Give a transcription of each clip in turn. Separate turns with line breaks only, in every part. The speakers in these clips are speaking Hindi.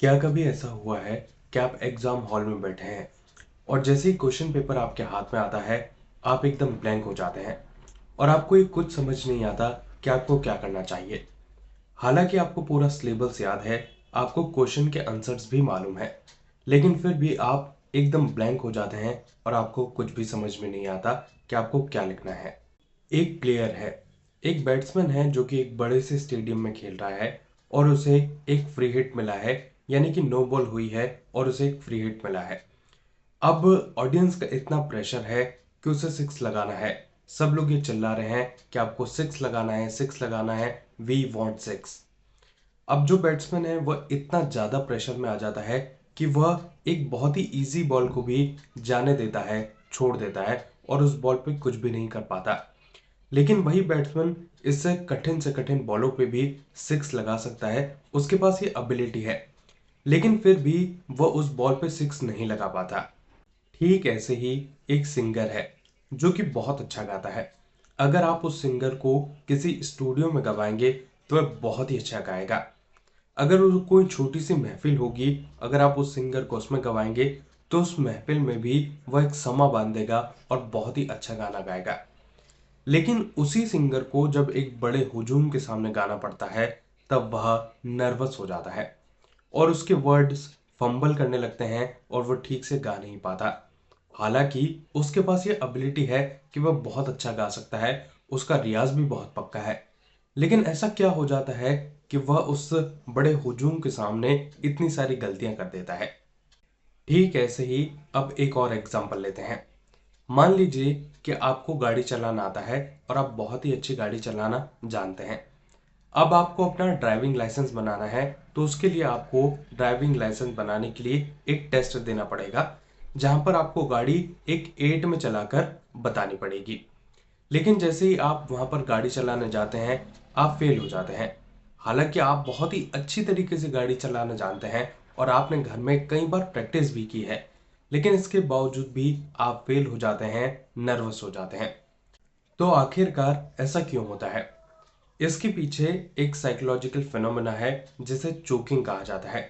क्या कभी ऐसा हुआ है कि आप एग्जाम हॉल में बैठे हैं और जैसे ही क्वेश्चन पेपर आपके हाथ में आता है, आप एकदम ब्लैंक हो जाते हैं और आपको ये कुछ समझ नहीं आता कि आपको क्या करना चाहिए। हालांकि आपको पूरा सिलेबस याद है, आपको क्वेश्चन के आंसर्स भी मालूम है, लेकिन फिर भी आप एकदम ब्लैंक हो जाते हैं और आपको कुछ भी समझ में नहीं आता कि आपको क्या लिखना है। एक प्लेयर है, एक बैट्समैन है जो कि एक बड़े से स्टेडियम में खेल रहा है और उसे एक फ्री हिट मिला है, यानी कि नो बॉल हुई है और उसे एक फ्री हिट मिला है। अब ऑडियंस का इतना प्रेशर है कि उसे सिक्स लगाना है। सब लोग ये चिल्ला रहे हैं कि आपको सिक्स लगाना है, सिक्स लगाना है, वी वांट सिक्स। अब जो बैट्समैन है वह इतना ज़्यादा प्रेशर में आ जाता है कि वह एक बहुत ही इजी बॉल को भी जाने देता है, छोड़ देता है और उस बॉल पे कुछ भी नहीं कर पाता। लेकिन वही बैट्समैन इससे कठिन से कठिन बॉलों पे भी सिक्स लगा सकता है, उसके पास ये एबिलिटी है, लेकिन फिर भी वह उस बॉल पे सिक्स नहीं लगा पाता। ठीक ऐसे ही एक सिंगर है जो कि बहुत अच्छा गाता है। अगर आप उस सिंगर को किसी स्टूडियो में गवाएंगे तो वह बहुत ही अच्छा गाएगा। अगर वो कोई छोटी सी महफिल होगी, अगर आप उस सिंगर को उसमें गवाएंगे तो उस महफिल में भी वह एक समा बांधेगा और बहुत ही अच्छा गाना गाएगा। लेकिन उसी सिंगर को जब एक बड़े हुजूम के सामने गाना पड़ता है, तब वह नर्वस हो जाता है और उसके वर्ड्स फंबल करने लगते हैं और वह ठीक से गा नहीं पाता। हालांकि उसके पास ये एबिलिटी है कि वह बहुत अच्छा गा सकता है, उसका रियाज भी बहुत पक्का है। लेकिन ऐसा क्या हो जाता है कि वह उस बड़े हुजूम के सामने इतनी सारी गलतियां कर देता है। ठीक ऐसे ही अब एक और एग्जांपल लेते हैं। मान लीजिए कि आपको गाड़ी चलाना आता है और आप बहुत ही अच्छी गाड़ी चलाना जानते हैं। अब आपको अपना ड्राइविंग लाइसेंस बनाना है, तो उसके लिए आपको ड्राइविंग लाइसेंस बनाने के लिए एक टेस्ट देना पड़ेगा, जहां पर आपको गाड़ी एक 8 में चलाकर बतानी पड़ेगी। लेकिन जैसे ही आप वहां पर गाड़ी चलाने जाते हैं, आप फेल हो जाते हैं। हालांकि आप बहुत ही अच्छी तरीके से गाड़ी चलाना जानते हैं और आपने घर में कई बार प्रैक्टिस भी की है, लेकिन इसके बावजूद भी आप फेल हो जाते हैं, नर्वस हो जाते हैं। तो आखिरकार ऐसा क्यों होता है? इसके पीछे एक साइकोलॉजिकल फिनोमेना है जिसे चोकिंग कहा जाता है।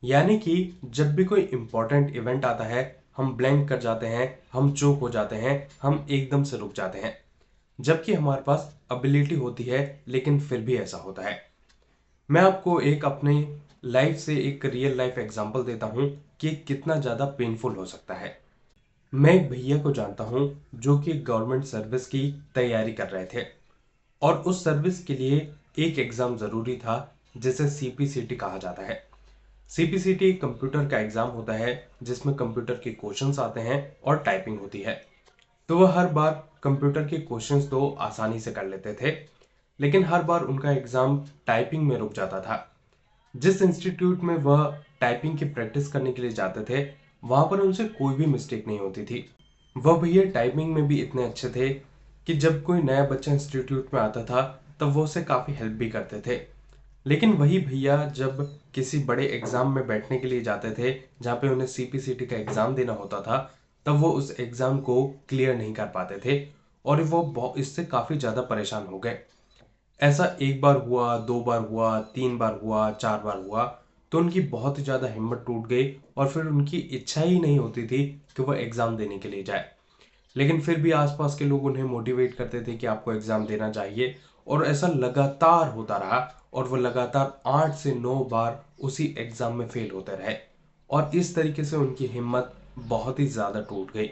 यानी कि जब भी कोई इंपॉर्टेंट इवेंट आता है, हम ब्लैंक कर जाते हैं, हम चोक हो जाते हैं, हम एकदम से रुक जाते हैं, जबकि हमारे पास एबिलिटी होती है, लेकिन फिर भी ऐसा होता है। मैं आपको एक अपने लाइफ से एक रियल लाइफ एग्जांपल देता हूं कि कितना ज़्यादा पेनफुल हो सकता है। मैं एक भैया को जानता हूं जो कि गवर्नमेंट सर्विस की तैयारी कर रहे थे और उस सर्विस के लिए एक एग्ज़ाम ज़रूरी था जिसे सीपीसीटी कहा जाता है। सीपीसीटी कंप्यूटर का एग्ज़ाम होता है जिसमें कंप्यूटर के क्वेश्चंस आते हैं और टाइपिंग होती है। तो वह हर बार कंप्यूटर के क्वेश्चंस तो आसानी से कर लेते थे, लेकिन हर बार उनका एग्ज़ाम टाइपिंग में रुक जाता था। जिस इंस्टीट्यूट में वह टाइपिंग की प्रैक्टिस करने के लिए जाते थे, वहां पर उनसे कोई भी मिस्टेक नहीं होती थी। वह भैया टाइपिंग में भी इतने अच्छे थे कि जब कोई नया बच्चा इंस्टीट्यूट में आता था, तब वो उसे काफ़ी हेल्प भी करते थे। लेकिन वही भैया जब किसी बड़े एग्जाम में बैठने के लिए जाते थे, जहाँ पे उन्हें सीपीसीटी का एग्जाम देना होता था, तब वो उस एग्जाम को क्लियर नहीं कर पाते थे और वो इससे काफ़ी ज़्यादा परेशान हो गए। ऐसा एक बार हुआ, दो बार हुआ, तीन बार हुआ, चार बार हुआ, तो उनकी बहुत ही ज़्यादा हिम्मत टूट गई और फिर उनकी इच्छा ही नहीं होती थी कि वह एग्ज़ाम देने के लिए जाए। लेकिन फिर भी आसपास के लोग उन्हें मोटिवेट करते थे कि आपको एग्ज़ाम देना चाहिए, और ऐसा लगातार होता रहा और वो लगातार 8 से 9 बार उसी एग्ज़ाम में फेल होते रहे और इस तरीके से उनकी हिम्मत बहुत ही ज़्यादा टूट गई।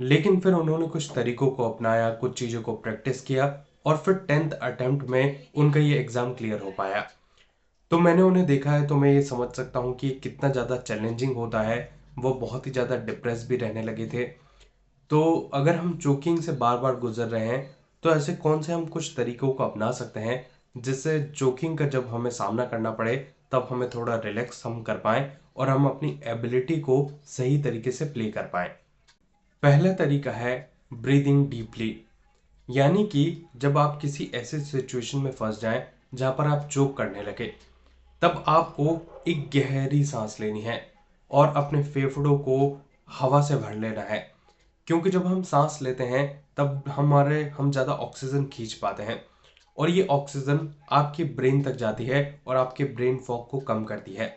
लेकिन फिर उन्होंने कुछ तरीकों को अपनाया, कुछ चीज़ों को प्रैक्टिस किया और फिर 10th अटेम्प्ट में उनका ये एग्ज़ाम क्लियर हो पाया। तो मैंने उन्हें देखा है, तो मैं ये समझ सकता हूँ कि कितना ज़्यादा चैलेंजिंग होता है। वो बहुत ही ज़्यादा डिप्रेस भी रहने लगे थे। तो अगर हम चोकिंग से बार बार गुजर रहे हैं, तो ऐसे कौन से हम कुछ तरीकों को अपना सकते हैं जिससे चोकिंग का जब हमें सामना करना पड़े, तब हमें थोड़ा रिलैक्स हम कर पाएं और हम अपनी एबिलिटी को सही तरीके से प्ले कर पाएं। पहला तरीका है ब्रीदिंग डीपली। यानी कि जब आप किसी ऐसे सिचुएशन में फंस जाएं जहां पर आप चोक करने लगे, तब आपको एक गहरी सांस लेनी है और अपने फेफड़ों को हवा से भर लेना है। क्योंकि जब हम सांस लेते हैं, तब हम ज़्यादा ऑक्सीजन खींच पाते हैं और ये ऑक्सीजन आपके ब्रेन तक जाती है और आपके ब्रेन फॉग को कम करती है।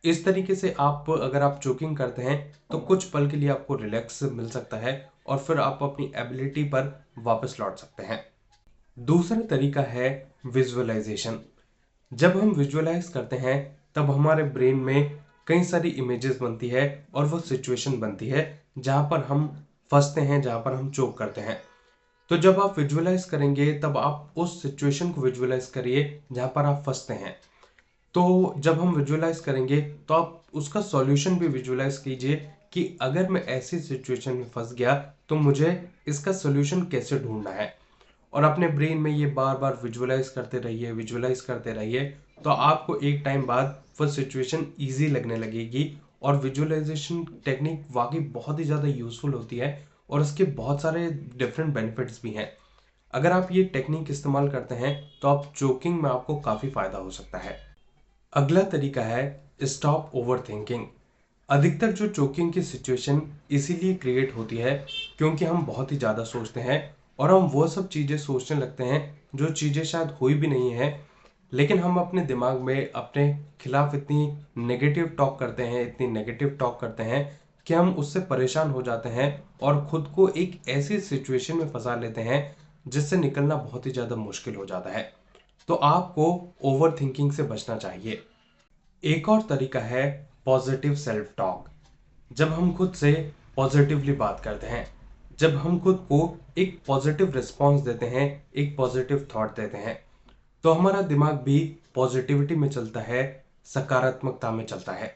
इस तरीके से आप अगर आप चोकिंग करते हैं तो कुछ पल के लिए आपको रिलैक्स मिल सकता है और फिर आप अपनी एबिलिटी पर वापस लौट सकते हैं। दूसरा तरीका है विजुअलाइजेशन। जब हम विजुअलाइज करते हैं तब हमारे ब्रेन में कई सारी इमेजेस बनती है और वो सिचुएशन बनती है जहां पर हम फंसते हैं, जहां पर हम चोक करते हैं। तो जब आप विजुअलाइज करेंगे तब आप उस सिचुएशन को विजुअलाइज करिए जहां पर आप फंसते हैं। तो जब हम विजुअलाइज करेंगे तो आप उसका सॉल्यूशन भी विजुअलाइज कीजिए कि अगर मैं ऐसी सिचुएशन में फंस गया तो मुझे इसका सॉल्यूशन कैसे ढूंढना है। और अपने ब्रेन में ये बार बार विजुअलाइज करते रहिए। तो आपको एक टाइम बाद वो सिचुएशन ईजी लगने लगेगी। और विजुअलाइजेशन टेक्निक वाकई बहुत ही ज़्यादा यूजफुल होती है और इसके बहुत सारे डिफरेंट बेनिफिट्स भी हैं। अगर आप ये टेक्निक इस्तेमाल करते हैं तो आप चोकिंग में आपको काफ़ी फायदा हो सकता है। अगला तरीका है स्टॉप ओवर थिंकिंग। अधिकतर जो चोकिंग की सिचुएशन इसीलिए क्रिएट होती है क्योंकि हम बहुत ही ज़्यादा सोचते हैं और हम वो सब चीज़ें सोचने लगते हैं जो चीज़ें शायद हुई भी नहीं है, लेकिन हम अपने दिमाग में अपने खिलाफ इतनी नेगेटिव टॉक करते हैं, इतनी नेगेटिव टॉक करते हैं कि हम उससे परेशान हो जाते हैं और खुद को एक ऐसी सिचुएशन में फंसा लेते हैं जिससे निकलना बहुत ही ज़्यादा मुश्किल हो जाता है। तो आपको ओवर थिंकिंग से बचना चाहिए। एक और तरीका है पॉजिटिव सेल्फ टॉक। जब हम खुद से पॉजिटिवली बात करते हैं, जब हम खुद को एक पॉजिटिव रिस्पॉन्स देते हैं, एक पॉजिटिव थॉट देते हैं, तो हमारा दिमाग भी पॉजिटिविटी में चलता है, सकारात्मकता में चलता है।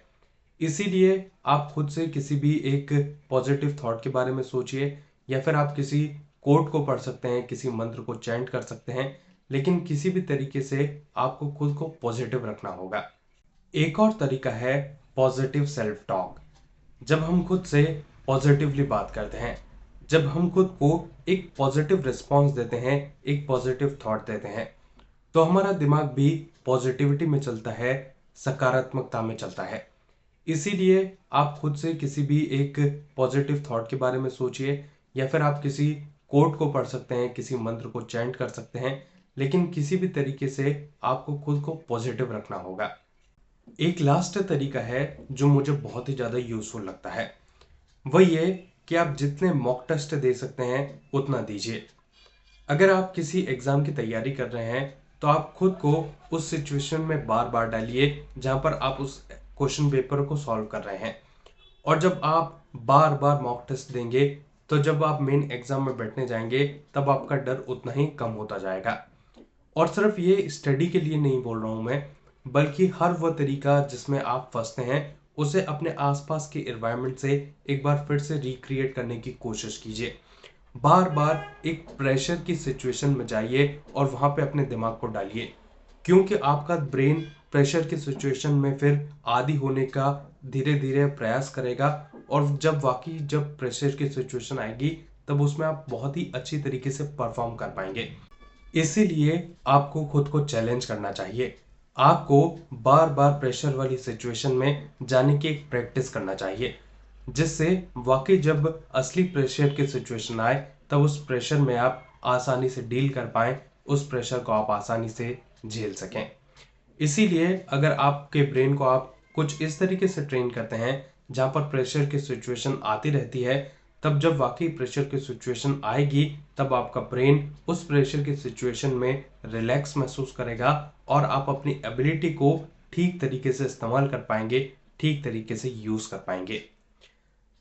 इसीलिए आप खुद से किसी भी एक पॉजिटिव थॉट के बारे में सोचिए या फिर आप किसी कोट को पढ़ सकते हैं, किसी मंत्र को चैंट कर सकते हैं, लेकिन किसी भी तरीके से आपको खुद को पॉजिटिव रखना होगा। एक और तरीका है पॉजिटिव सेल्फ टॉक। जब हम खुद से पॉजिटिवली बात करते हैं, जब हम खुद को एक पॉजिटिव रिस्पॉन्स देते हैं, एक पॉजिटिव थॉट देते हैं, तो हमारा दिमाग भी पॉजिटिविटी में चलता है, सकारात्मकता में चलता है। इसीलिए आप खुद से किसी भी एक पॉजिटिव थॉट के बारे में सोचिए या फिर आप किसी कोट को पढ़ सकते हैं, किसी मंत्र को चैंट कर सकते हैं, लेकिन किसी भी तरीके से आपको खुद को पॉजिटिव रखना होगा। एक लास्ट तरीका है जो मुझे बहुत ही ज़्यादा यूज़फुल लगता है, वो ये कि आप जितने मॉक टेस्ट दे सकते हैं उतना दीजिए। अगर आप किसी एग्ज़ाम की तैयारी कर रहे हैं तो आप खुद को उस सिचुएशन में बार बार डालिए जहाँ पर आप उस क्वेश्चन पेपर को सॉल्व कर रहे हैं। और जब आप बार बार मॉक टेस्ट देंगे तो जब आप मेन एग्ज़ाम में बैठने जाएंगे तब आपका डर उतना ही कम होता जाएगा। और सिर्फ ये स्टडी के लिए नहीं बोल रहा हूँ मैं, बल्कि हर वह तरीका जिसमें आप फंसते हैं उसे अपने आसपास के एनवायरनमेंट से एक बार फिर से रिक्रिएट करने की कोशिश कीजिए। बार बार एक प्रेशर की सिचुएशन में जाइए और वहां पे अपने दिमाग को डालिए, क्योंकि आपका ब्रेन प्रेशर की सिचुएशन में फिर आदी होने का धीरे धीरे प्रयास करेगा। और जब प्रेशर की सिचुएशन आएगी तब उसमें आप बहुत ही अच्छी तरीके से परफॉर्म कर पाएंगे। इसीलिए आपको खुद को चैलेंज करना चाहिए। आपको बार बार प्रेशर वाली सिचुएशन में जाने की एक प्रैक्टिस करना चाहिए, जिससे वाकई जब असली प्रेशर की सिचुएशन आए तब उस प्रेशर में आप आसानी से डील कर पाएं, उस प्रेशर को आप आसानी से झेल सकें। इसीलिए अगर आपके ब्रेन को आप कुछ इस तरीके से ट्रेन करते हैं जहां पर प्रेशर की सिचुएशन आती रहती है, तब जब वाकई प्रेशर की सिचुएशन आएगी तब आपका ब्रेन उस प्रेशर की सिचुएशन में रिलैक्स महसूस करेगा और आप अपनी एबिलिटी को ठीक तरीके से इस्तेमाल कर पाएंगे, ठीक तरीके से यूज कर पाएंगे।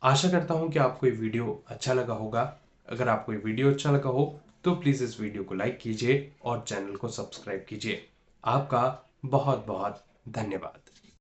आशा करता हूं कि आपको ये वीडियो अच्छा लगा होगा। अगर आपको ये वीडियो अच्छा लगा हो तो प्लीज़ इस वीडियो को लाइक कीजिए और चैनल को सब्सक्राइब कीजिए। आपका बहुत बहुत धन्यवाद।